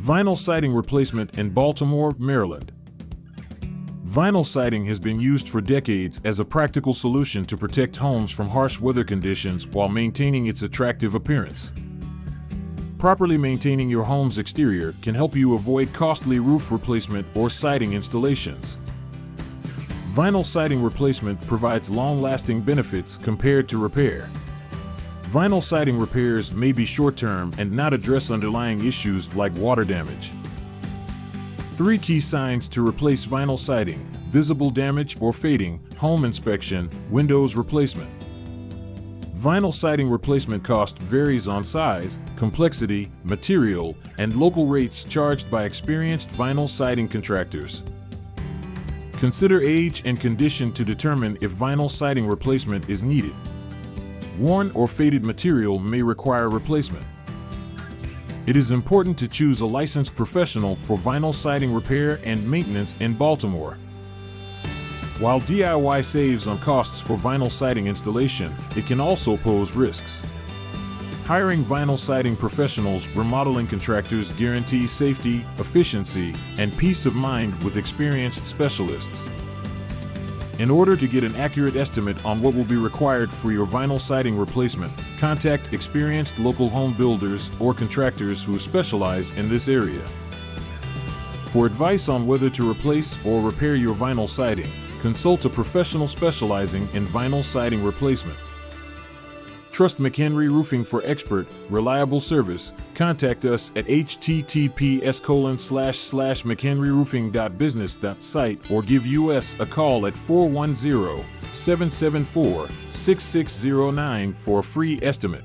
Vinyl siding replacement in Baltimore, Maryland. Vinyl siding has been used for decades as a practical solution to protect homes from harsh weather conditions while maintaining its attractive appearance. Properly maintaining your home's exterior can help you avoid costly roof replacement or siding installations. Vinyl siding replacement provides long-lasting benefits compared to repair. Vinyl siding repairs may be short-term and not address underlying issues like water damage. 3 key signs to replace vinyl siding: visible damage or fading, home inspection, windows replacement. Vinyl siding replacement cost varies on size, complexity, material, and local rates charged by experienced vinyl siding contractors. Consider age and condition to determine if vinyl siding replacement is needed. Worn or faded material may require replacement. It is important to choose a licensed professional for vinyl siding repair and maintenance in Baltimore. While DIY saves on costs for vinyl siding installation, it can also pose risks. Hiring vinyl siding professionals, remodeling contractors guarantee safety, efficiency, and peace of mind with experienced specialists. In order to get an accurate estimate on what will be required for your vinyl siding replacement, contact experienced local home builders or contractors who specialize in this area. For advice on whether to replace or repair your vinyl siding, consult a professional specializing in vinyl siding replacement. Trust McHenry Roofing for expert, reliable service. Contact us at https://mchenryroofing.business.site or give us a call at 410-774-6609 for a free estimate.